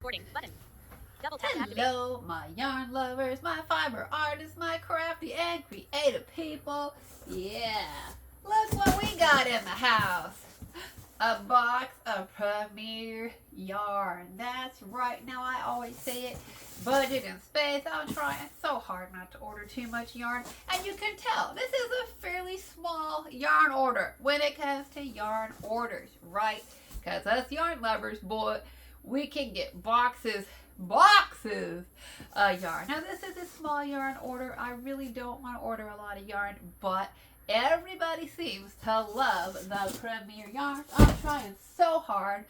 Boarding button. Double tap to activate. Hello, my yarn lovers, my fiber artists, my crafty and creative people. Yeah, look what we got in the house. A box of Premier yarn. That's right. Now I always say it. Budget and space. I'm trying so hard not to order too much yarn. And you can tell this is a fairly small yarn order when it comes to yarn orders, right? Because us yarn lovers, boy, we can get boxes yarn. Now this is a small yarn order. I really don't want to order a lot of yarn, but everybody seems to love the Premier yarns. I'm trying so hard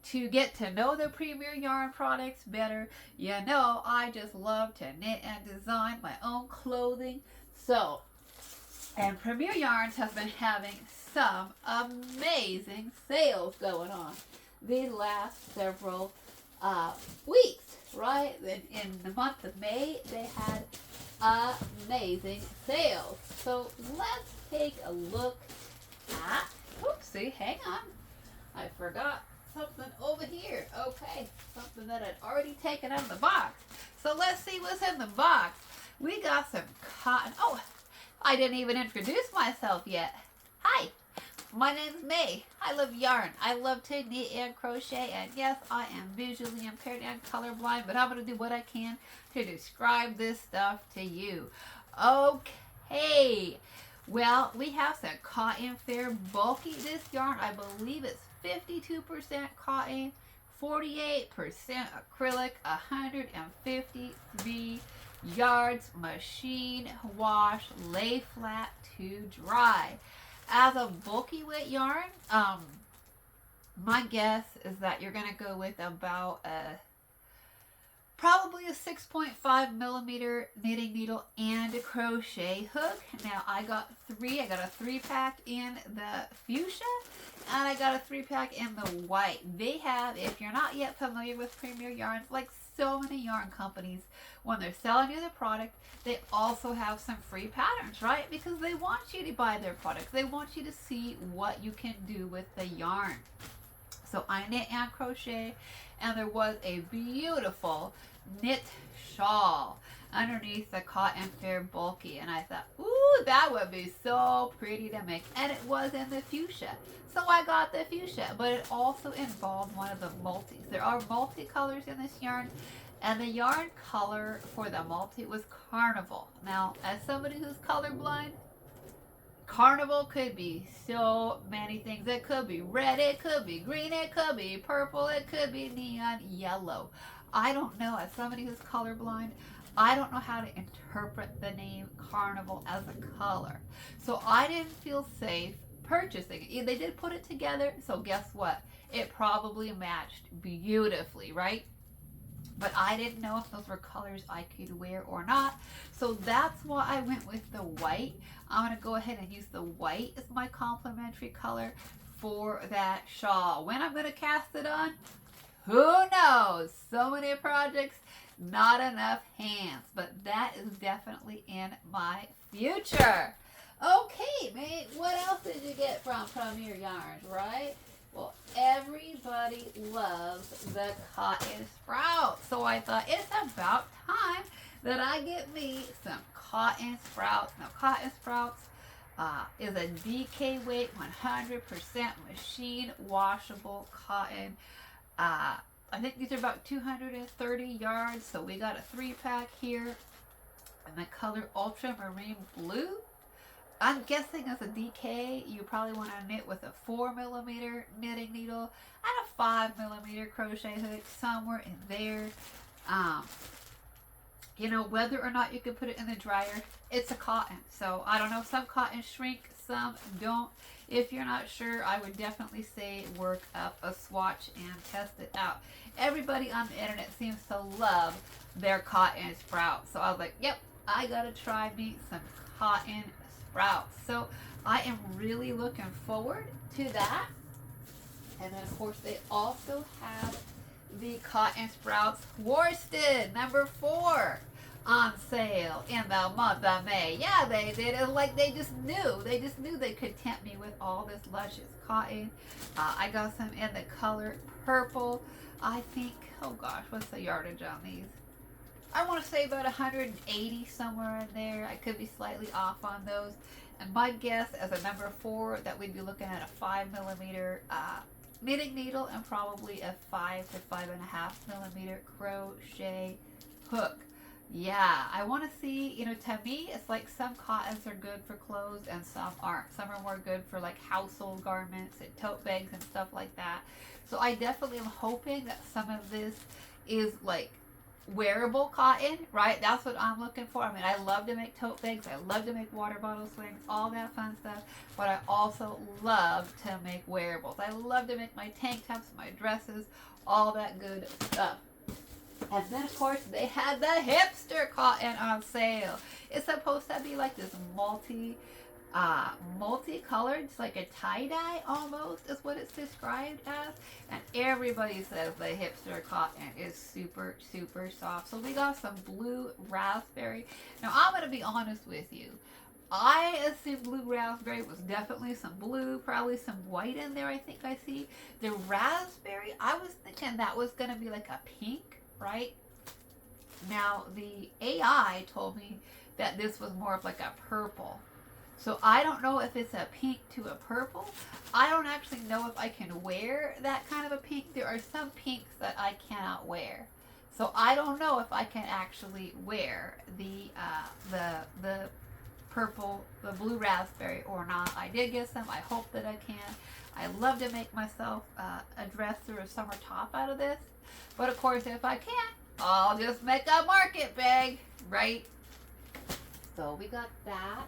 to get to know the Premier yarn products better. You know, I just love to knit and design my own clothing. So, and Premier Yarns has been having some amazing sales going on the last several weeks, right? In the month of May, they had amazing sales. So let's take a look at, oopsie, hang on. I forgot something over here. Okay, something that I'd already taken out of the box. So let's see what's in the box. We got some cotton. Oh, I didn't even introduce myself yet. Hi, my name's May. I love yarn. I love to knit and crochet. And yes, I am visually impaired and colorblind, but I'm going to do what I can to describe this stuff to you. Okay. Well, we have some cotton fair bulky. This yarn, I believe it's 52% cotton, 48% acrylic, 153 yards, machine wash, lay flat to dry. As a bulky weight yarn, my guess is that you're going to go with about probably a 6.5 millimeter knitting needle and a crochet hook. Now I got three. I got a 3-pack in the fuchsia and I got a 3-pack in the white. They have, if you're not yet familiar with Premier Yarns, like so many yarn companies, when they're selling you the product, they also have some free patterns, right? Because they want you to buy their products. They want you to see what you can do with the yarn. So I knit and crochet, and there was a beautiful knit shawl underneath the cotton fair bulky, and I thought, ooh, that would be so pretty to make, and it was in the fuchsia. So I got the fuchsia, but it also involved one of the multis. There are multicolors in this yarn, and the yarn color for the multi was carnival. Now, as somebody who's colorblind, carnival could be so many things. It could be red, it could be green, it could be purple, it could be neon yellow. I don't know. As somebody who's colorblind, I don't know how to interpret the name carnival as a color. So I didn't feel safe purchasing it. They did put it together, so guess what? It probably matched beautifully, right? But I didn't know if those were colors I could wear or not. So that's why I went with the white. I'm going to go ahead and use the white as my complementary color for that shawl. When I'm going to cast it on, who knows? So many projects, not enough hands. But that is definitely in my future. Okay, mate, what else did you get from Premier Yarns, right? Well, everybody loves the cotton sprouts. So I thought it's about time that I get me some cotton sprouts. Now, cotton sprouts is a DK weight, 100% machine washable cotton. I think these are about 230 yards. So we got a 3-pack here in the color ultramarine blue. I'm guessing as a DK, you probably want to knit with a 4 millimeter knitting needle and a 5 millimeter crochet hook somewhere in there. You know, whether or not you can put it in the dryer, it's a cotton. So I don't know, some cottons shrink, some don't. If you're not sure, I would definitely say work up a swatch and test it out. Everybody on the internet seems to love their cotton sprouts. So I was like, yep, I gotta try me some cotton sprouts. So I am really looking forward to that. And then of course they also have the cotton sprouts worsted number 4 on sale in the month of May. Yeah, they did. It was like they just knew. They just knew they could tempt me with all this luscious cotton. I got some in the color purple. I think, oh gosh, what's the yardage on these? I want to say about 180, somewhere in there. I could be slightly off on those. And my guess as a number 4 that we'd be looking at a 5mm knitting needle and probably a 5 to 5.5mm crochet hook. Yeah, I want to see, to me, it's like some cottons are good for clothes and some aren't. Some are more good for like household garments and tote bags and stuff like that. So I definitely am hoping that some of this is like wearable cotton, right? That's what I'm looking for. I mean, I love to make tote bags. I love to make water bottle slings, all that fun stuff. But I also love to make wearables. I love to make my tank tops, my dresses, all that good stuff. And then, of course, they had the hipster cotton on sale. It's supposed to be like this multicolored. It's like a tie-dye almost is what it's described as. And everybody says the hipster cotton is super, super soft. So we got some blue raspberry. Now, I'm going to be honest with you. I assumed blue raspberry was definitely some blue, probably some white in there, I think I see. The raspberry, I was thinking that was going to be like a pink, right? Now, the AI told me that this was more of like a purple. So I don't know if it's a pink to a purple. I don't actually know if I can wear that kind of a pink. There are some pinks that I cannot wear. So I don't know if I can actually wear the purple, the blue raspberry or not. I did get some. I hope that I can. I love to make myself a dress or a summer top out of this. But of course, if I can't, I'll just make a market bag, right? So we got that.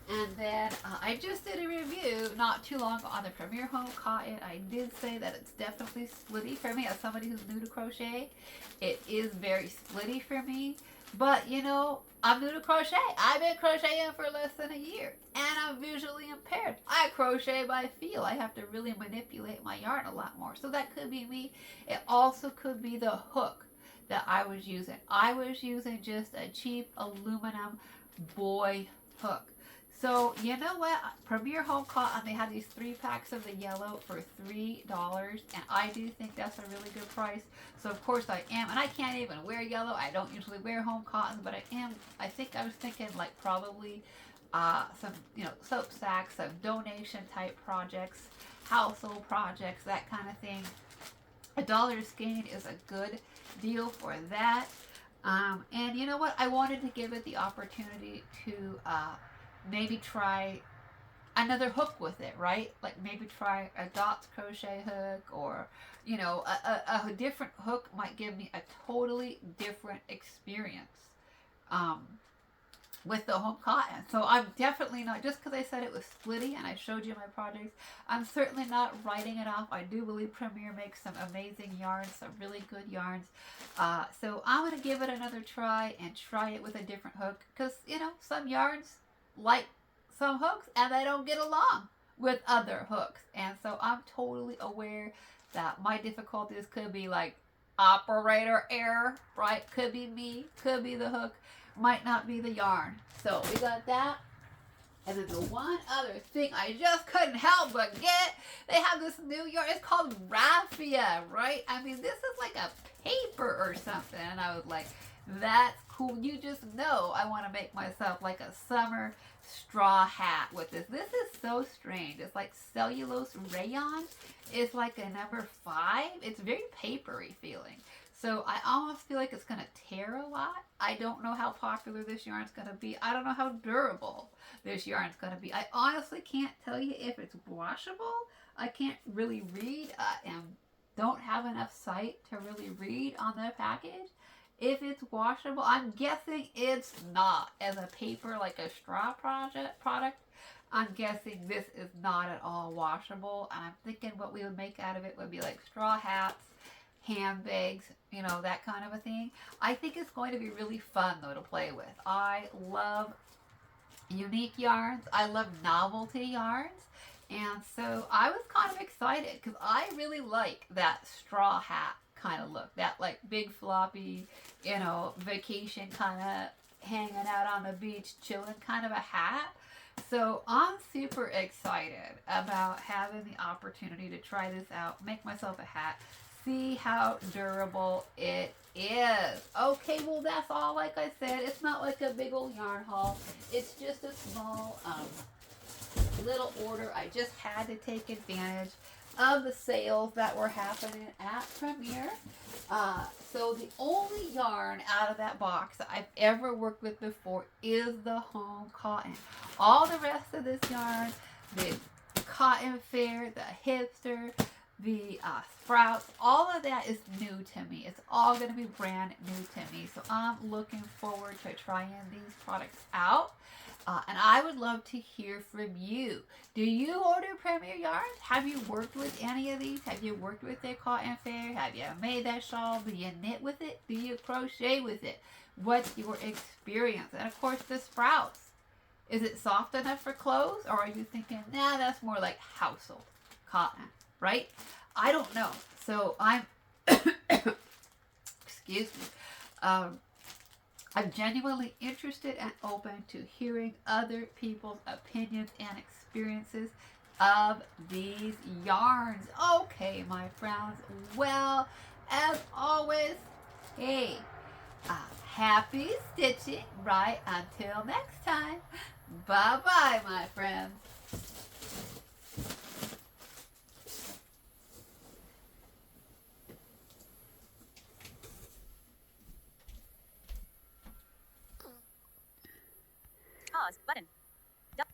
And then I just did a review not too long ago on the Premier Home Cotton. I did say that it's definitely splitty for me. As somebody who's new to crochet, it is very splitty for me. But, I'm new to crochet. I've been crocheting for less than a year. And I'm visually impaired. I crochet by feel. I have to really manipulate my yarn a lot more. So that could be me. It also could be the hook that I was using. I was using just a cheap aluminum boy hook. So, you know what? Premier Home Cotton, they have these 3 packs of the yellow for $3. And I do think that's a really good price. So, of course, I am. And I can't even wear yellow. I don't usually wear home cotton. But I think I was thinking like probably some, soap sacks, some donation type projects, household projects, that kind of thing. $1 skein is a good deal for that. And you know what? I wanted to give it the opportunity to maybe try another hook with it, right? Like maybe try a dots crochet hook, or a different hook might give me a totally different experience with the home cotton. So I'm definitely not, just because I said it was splitty and I showed you my projects, I'm certainly not writing it off. I do believe Premier makes some amazing yarns, some really good yarns. So I'm going to give it another try and try it with a different hook, because some yarns like some hooks and they don't get along with other hooks. And so I'm totally aware that my difficulties could be like operator error, right? Could be me, could be the hook, might not be the yarn. So we got that. And then the one other thing I just couldn't help but get, they have this new yarn. It's called Raffia, right? I mean, this is like a paper or something. And I was like, that's cool. You just know I want to make myself like a summer straw hat with this. This is so strange. It's like cellulose rayon. It's like a number 5. It's very papery feeling. So I almost feel like it's going to tear a lot. I don't know how popular this yarn's going to be. I don't know how durable this yarn's going to be. I honestly can't tell you if it's washable. I can't really read and don't have enough sight to really read on the package. If it's washable, I'm guessing it's not. As a paper, like a straw product, I'm guessing this is not at all washable. And I'm thinking what we would make out of it would be like straw hats, handbags, that kind of a thing. I think it's going to be really fun, though, to play with. I love unique yarns. I love novelty yarns. And so I was kind of excited because I really like that straw hat kind of look. That like big floppy, vacation kind of hanging out on the beach, chilling kind of a hat. So I'm super excited about having the opportunity to try this out, make myself a hat, see how durable it is. Okay, well that's all. Like I said, it's not like a big old yarn haul. It's just a small little order. I just had to take advantage of the sales that were happening at Premier. So the only yarn out of that box that I've ever worked with before is the home cotton. All the rest of this yarn, the cotton fair, the hipster, the sprouts, all of that is new to me. It's all going to be brand new to me. So I'm looking forward to trying these products out. And I would love to hear from you. Do you order Premier yarns? Have you worked with any of these? Have you worked with their cotton fair? Have you made that shawl? Do you knit with it? Do you crochet with it? What's your experience? And of course, the sprouts. Is it soft enough for clothes? Or are you thinking, nah, that's more like household cotton, right? I don't know. So I'm, excuse me, I'm genuinely interested and open to hearing other people's opinions and experiences of these yarns. Okay, my friends. Well, as always, hey, happy stitching, right? Until next time. Bye-bye, my friends. Pause button.